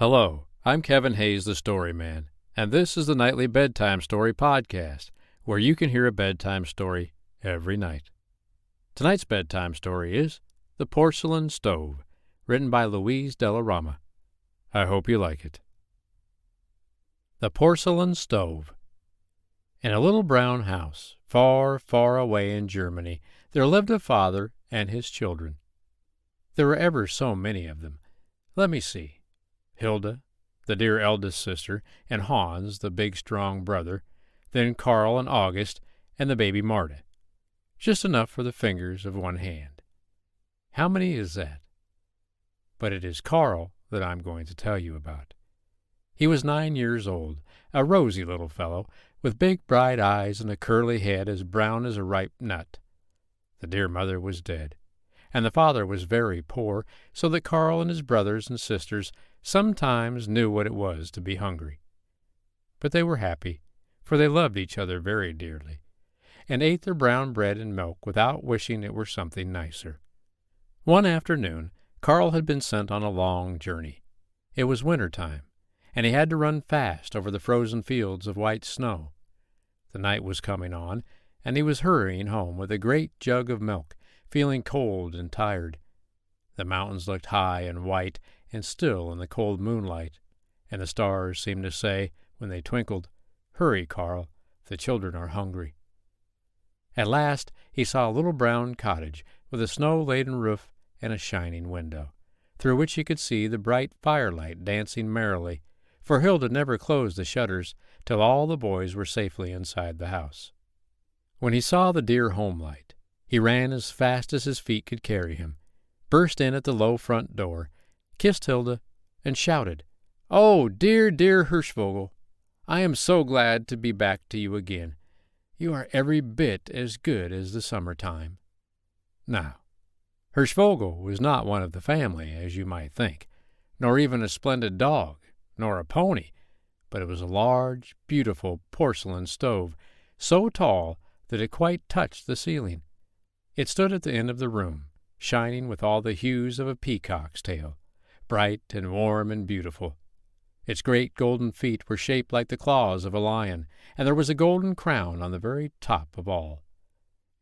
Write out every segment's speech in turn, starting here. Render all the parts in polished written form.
Hello, I'm Kevin Hayes, the Story Man, and this is the Nightly Bedtime Story Podcast, where you can hear a bedtime story every night. Tonight's bedtime story is The Porcelain Stove, written by Louise De La Rama. I hope you like it. The Porcelain Stove. In a little brown house, far, far away in Germany, there lived a father and his children. There were ever so many of them. Let me see. Hilda, the dear eldest sister, and Hans, the big strong brother, then Carl and August, and the baby Marta. Just enough for the fingers of one hand. How many is that? But it is Carl that I'm going to tell you about. He was 9 years old, a rosy little fellow, with big bright eyes and a curly head as brown as a ripe nut. The dear mother was dead, and the father was very poor, so that Carl and his brothers and sisters sometimes knew what it was to be hungry. But they were happy, for they loved each other very dearly, and ate their brown bread and milk without wishing it were something nicer. One afternoon, Carl had been sent on a long journey. It was winter time, and he had to run fast over the frozen fields of white snow. The night was coming on, and he was hurrying home with a great jug of milk, feeling cold and tired. The mountains looked high and white and still in the cold moonlight, and the stars seemed to say, when they twinkled, "Hurry, Carl, the children are hungry." At last he saw a little brown cottage with a snow-laden roof and a shining window, through which he could see the bright firelight dancing merrily, for Hilda never closed the shutters till all the boys were safely inside the house. When he saw the dear home light, he ran as fast as his feet could carry him, burst in at the low front door, kissed Hilda, and shouted, "Oh, dear, dear Hirschvogel, I am so glad to be back to you again. You are every bit as good as the summer-time." Now, Hirschvogel was not one of the family, as you might think, nor even a splendid dog, nor a pony, but it was a large, beautiful porcelain stove, so tall that it quite touched the ceiling. It stood at the end of the room, shining with all the hues of a peacock's tail, bright and warm and beautiful. Its great golden feet were shaped like the claws of a lion, and there was a golden crown on the very top of all.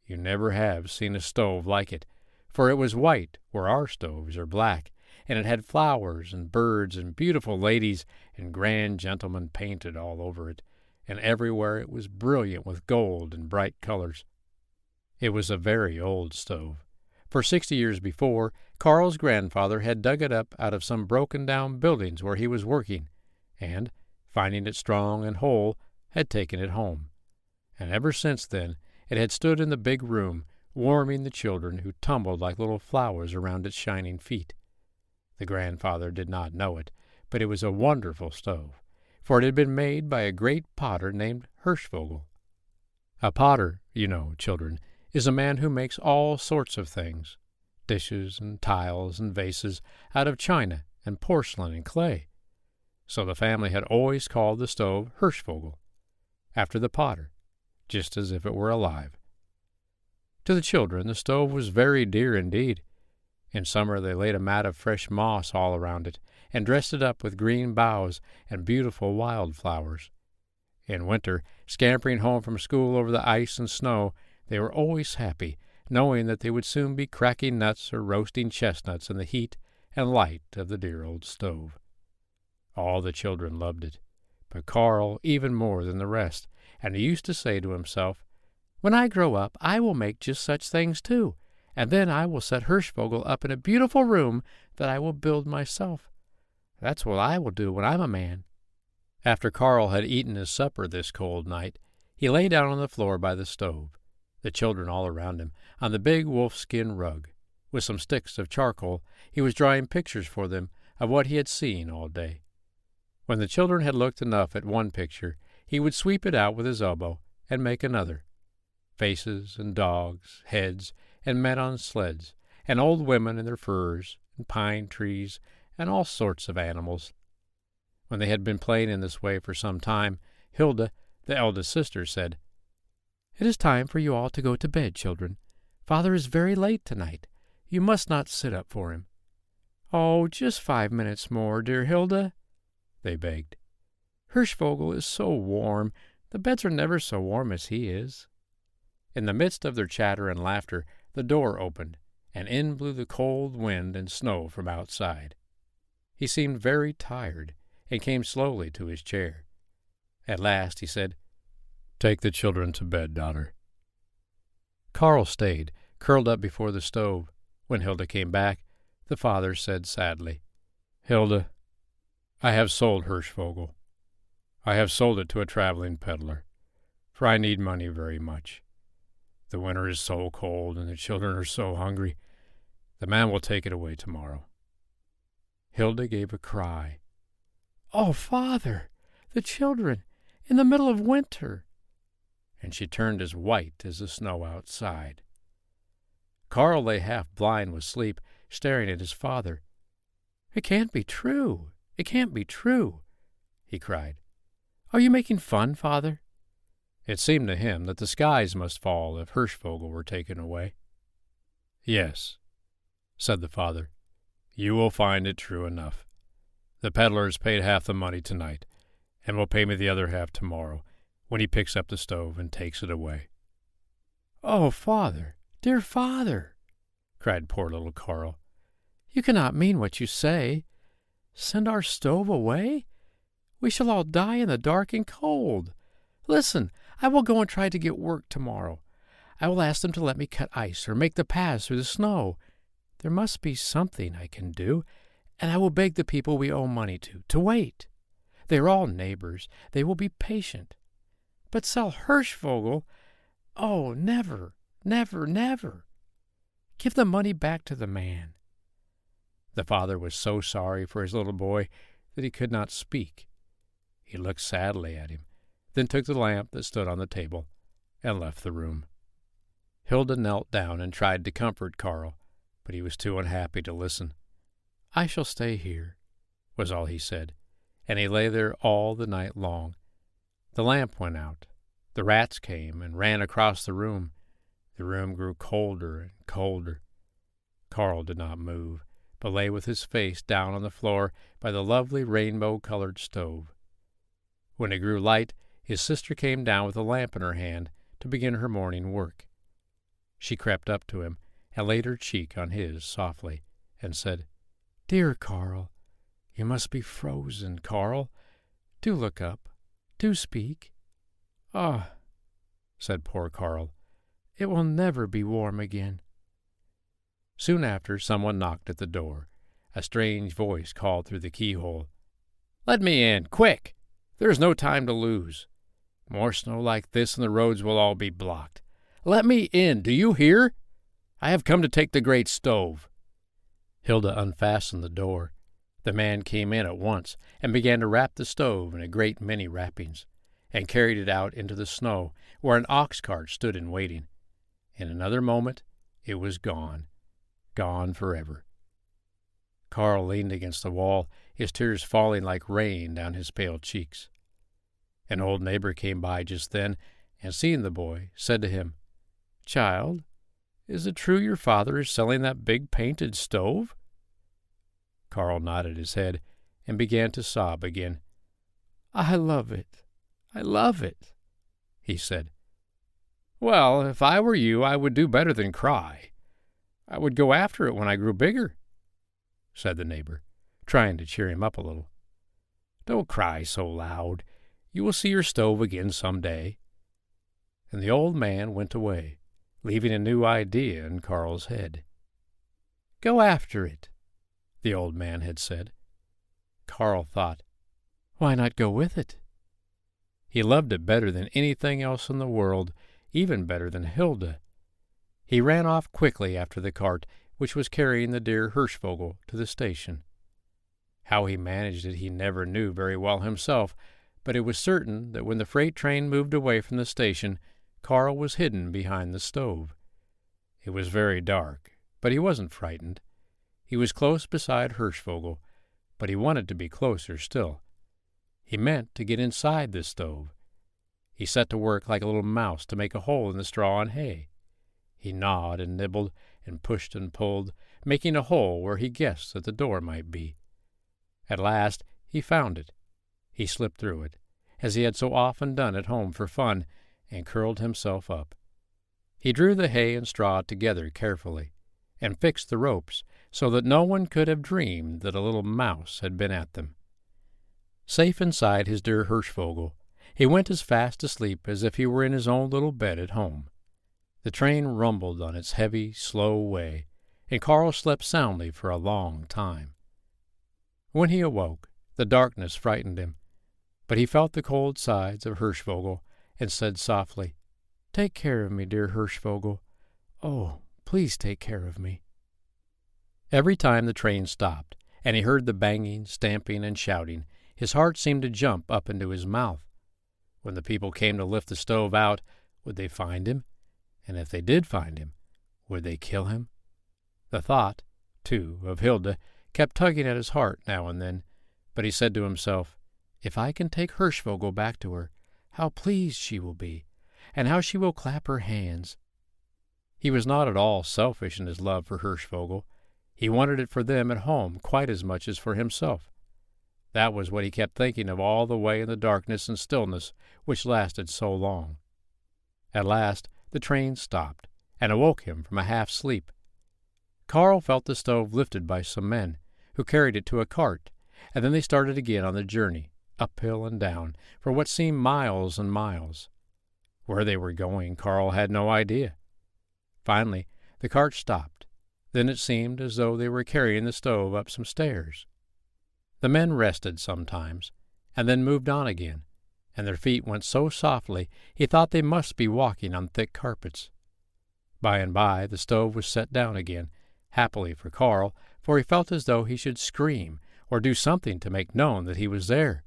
You never have seen a stove like it, for it was white where our stoves are black, and it had flowers and birds and beautiful ladies and grand gentlemen painted all over it, and everywhere it was brilliant with gold and bright colors. It was a very old stove, for 60 years before, Carl's grandfather had dug it up out of some broken-down buildings where he was working, and, finding it strong and whole, had taken it home. And ever since then it had stood in the big room, warming the children who tumbled like little flowers around its shining feet. The grandfather did not know it, but it was a wonderful stove, for it had been made by a great potter named Hirschvogel. A potter, you know, children, is a man who makes all sorts of things, dishes and tiles and vases, out of china and porcelain and clay. So the family had always called the stove Hirschvogel, after the potter, just as if it were alive. To the children the stove was very dear indeed. In summer they laid a mat of fresh moss all around it, and dressed it up with green boughs and beautiful wild flowers. In winter, scampering home from school over the ice and snow, they were always happy, knowing that they would soon be cracking nuts or roasting chestnuts in the heat and light of the dear old stove. All the children loved it, but Carl even more than the rest, and he used to say to himself, "When I grow up, I will make just such things too, and then I will set Hirschvogel up in a beautiful room that I will build myself. That's what I will do when I'm a man." After Carl had eaten his supper this cold night, he lay down on the floor by the stove, the children all around him, on the big wolfskin rug. With some sticks of charcoal, he was drawing pictures for them of what he had seen all day. When the children had looked enough at one picture, he would sweep it out with his elbow and make another. Faces and dogs, heads, and men on sleds, and old women in their furs, and pine trees, and all sorts of animals. When they had been playing in this way for some time, Hilda, the eldest sister, said, "It is time for you all to go to bed, children. Father is very late tonight. You must not sit up for him." "Oh, just 5 minutes more, dear Hilda," they begged. "Hirschvogel is so warm. The beds are never so warm as he is." In the midst of their chatter and laughter, the door opened, and in blew the cold wind and snow from outside. He seemed very tired, and came slowly to his chair. At last he said, "Take the children to bed, daughter." Carl stayed, curled up before the stove. When Hilda came back, the father said sadly, "Hilda, I have sold Hirschvogel. I have sold it to a traveling peddler, for I need money very much. The winter is so cold, and the children are so hungry. The man will take it away tomorrow." Hilda gave a cry. "Oh, father, the children, in the middle of winter!" And she turned as white as the snow outside. Carl lay half blind with sleep, staring at his father. "It can't be true! It can't be true!" he cried. "Are you making fun, father?" It seemed to him that the skies must fall if Hirschvogel were taken away. "Yes," said the father, "you will find it true enough. The peddler has paid half the money tonight, and will pay me the other half tomorrow, when he picks up the stove and takes it away." "Oh, father, dear father," cried poor little Carl, "you cannot mean what you say. Send our stove away? We shall all die in the dark and cold. Listen, I will go and try to get work tomorrow. I will ask them to let me cut ice or make the paths through the snow. There must be something I can do, and I will beg the people we owe money to wait. They are all neighbors. They will be patient. But sell Hirschvogel? Oh, never, never, never. Give the money back to the man." The father was so sorry for his little boy that he could not speak. He looked sadly at him, then took the lamp that stood on the table and left the room. Hilda knelt down and tried to comfort Carl, but he was too unhappy to listen. "I shall stay here," was all he said, and he lay there all the night long. The lamp went out. The rats came and ran across the room. The room grew colder and colder. Carl did not move, but lay with his face down on the floor by the lovely rainbow-colored stove. When it grew light, his sister came down with a lamp in her hand to begin her morning work. She crept up to him and laid her cheek on his softly, and said, "Dear Carl, you must be frozen, Carl. Do look up. Do speak." "Ah," said poor Carl, "it will never be warm again." Soon after, someone knocked at the door. A strange voice called through the keyhole, "Let me in, quick! There is no time to lose. More snow like this and the roads will all be blocked. Let me in, do you hear? I have come to take the great stove." Hilda unfastened the door. The man came in at once and began to wrap the stove in a great many wrappings, and carried it out into the snow, where an ox cart stood in waiting. In another moment it was gone forever. Carl leaned against the wall, his tears falling like rain down his pale cheeks. An old neighbor came by just then, and seeing the boy, said to him, "Child, is it true your father is selling that big painted stove?" Carl nodded his head and began to sob again. "I love it, he said. "Well, if I were you, I would do better than cry. I would go after it when I grew bigger," said the neighbor, trying to cheer him up a little. "Don't cry so loud. You will see your stove again some day." And the old man went away, leaving a new idea in Carl's head. "Go after it," the old man had said. Carl thought, why not go with it? He loved it better than anything else in the world, even better than Hilda. He ran off quickly after the cart, which was carrying the dear Hirschvogel to the station. How he managed it he never knew very well himself, but it was certain that when the freight train moved away from the station, Carl was hidden behind the stove. It was very dark, but he wasn't frightened. He was close beside Hirschvogel, but he wanted to be closer still. He meant to get inside the stove. He set to work like a little mouse to make a hole in the straw and hay. He gnawed and nibbled and pushed and pulled, making a hole where he guessed that the door might be. At last he found it He slipped through it, as he had so often done at home for fun, and curled himself up. He drew the hay and straw together carefully, and fixed the ropes so that no one could have dreamed that a little mouse had been at them. Safe inside his dear Hirschvogel, he went as fast asleep as if he were in his own little bed at home. The train rumbled on its heavy, slow way, and Carl slept soundly for a long time. When he awoke, the darkness frightened him, but he felt the cold sides of Hirschvogel and said softly, "Take care of me, dear Hirschvogel. Oh, please take care of me." Every time the train stopped, and he heard the banging, stamping, and shouting, his heart seemed to jump up into his mouth. When the people came to lift the stove out, would they find him? And if they did find him, would they kill him? The thought, too, of Hilda kept tugging at his heart now and then, but he said to himself, "If I can take Hirschvogel back to her, how pleased she will be, and how she will clap her hands." He was not at all selfish in his love for Hirschvogel. He wanted it for them at home quite as much as for himself. That was what he kept thinking of all the way in the darkness and stillness which lasted so long. At last the train stopped, and awoke him from a half-sleep. Carl felt the stove lifted by some men, who carried it to a cart, and then they started again on the journey, uphill and down, for what seemed miles and miles. Where they were going, Carl had no idea. Finally, the cart stopped. Then it seemed as though they were carrying the stove up some stairs. The men rested sometimes, and then moved on again, and their feet went so softly he thought they must be walking on thick carpets. By and by the stove was set down again, happily for Carl, for he felt as though he should scream or do something to make known that he was there.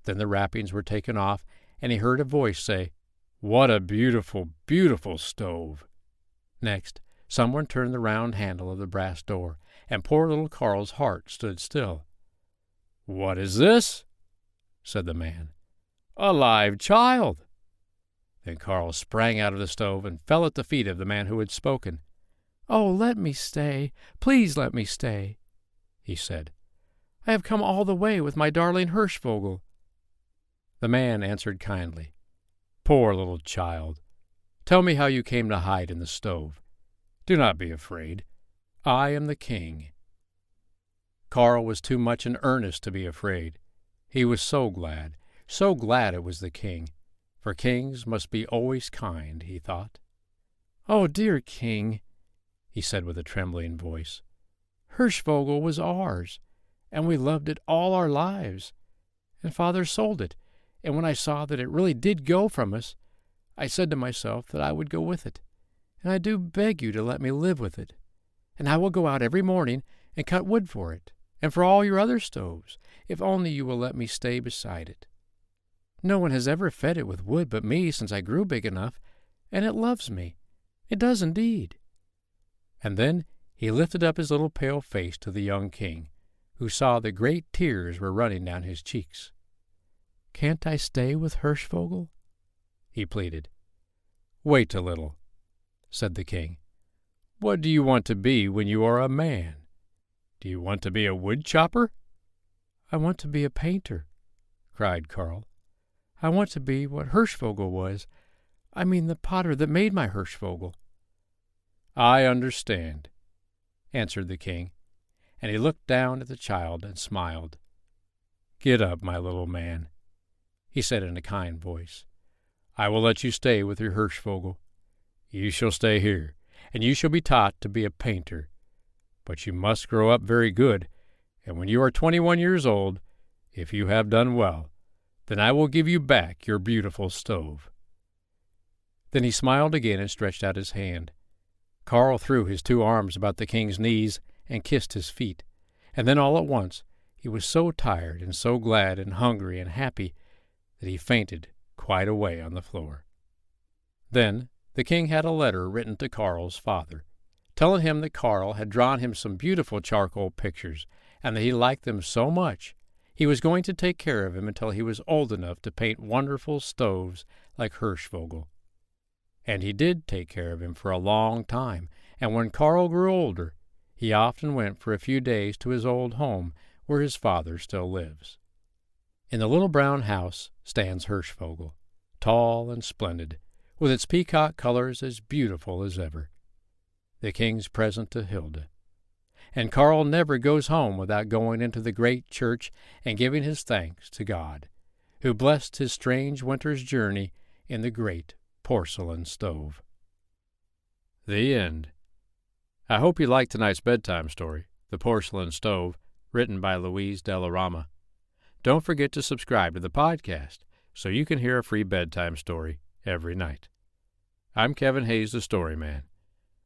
Then the wrappings were taken off, and he heard a voice say, "What a beautiful, beautiful stove!" Next, someone turned the round handle of the brass door, and poor little Carl's heart stood still. "What is this?" said the man. "A live child!" Then Carl sprang out of the stove and fell at the feet of the man who had spoken. "Oh, let me stay, please let me stay," he said. "I have come all the way with my darling Hirschvogel." The man answered kindly, "Poor little child, tell me how you came to hide in the stove. Do not be afraid. I am the king." Carl was too much in earnest to be afraid. He was so glad it was the king, for kings must be always kind, he thought. "Oh, dear king," he said with a trembling voice, "Hirschvogel was ours, and we loved it all our lives. And Father sold it, and when I saw that it really did go from us, I said to myself that I would go with it, and I do beg you to let me live with it. And I will go out every morning and cut wood for it, and for all your other stoves, if only you will let me stay beside it. No one has ever fed it with wood but me since I grew big enough, and it loves me. It does indeed." And then he lifted up his little pale face to the young king, who saw that great tears were running down his cheeks. "Can't I stay with Hirschvogel?" he pleaded. "Wait a little," said the king. "What do you want to be when you are a man? Do you want to be a wood chopper?" "I want to be a painter," cried Carl. "I want to be what Hirschvogel was. I mean the potter that made my Hirschvogel." "I understand," answered the king, and he looked down at the child and smiled. "Get up, my little man," he said in a kind voice. "I will let you stay with your Hirschvogel. You shall stay here, and you shall be taught to be a painter. But you must grow up very good, and when you are 21 years old, if you have done well, then I will give you back your beautiful stove." Then he smiled again and stretched out his hand. Carl threw his 2 arms about the king's knees and kissed his feet, and then all at once he was so tired and so glad and hungry and happy that he fainted quite away on the floor. Then the king had a letter written to Carl's father, telling him that Carl had drawn him some beautiful charcoal pictures, and that he liked them so much he was going to take care of him until he was old enough to paint wonderful stoves like Hirschvogel. And he did take care of him for a long time, and when Carl grew older, he often went for a few days to his old home where his father still lives. In the little brown house stands Hirschvogel, tall and splendid, with its peacock colors as beautiful as ever, the king's present to Hilda. And Carl never goes home without going into the great church and giving his thanks to God, who blessed his strange winter's journey in the great porcelain stove. The end. I hope you liked tonight's bedtime story, The Porcelain Stove, written by Louise De La Rama. Don't forget to subscribe to the podcast so you can hear a free bedtime story every night. I'm Kevin Hayes, the Story Man.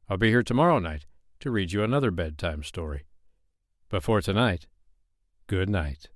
I'll be here tomorrow night to read you another bedtime story. But for tonight, good night.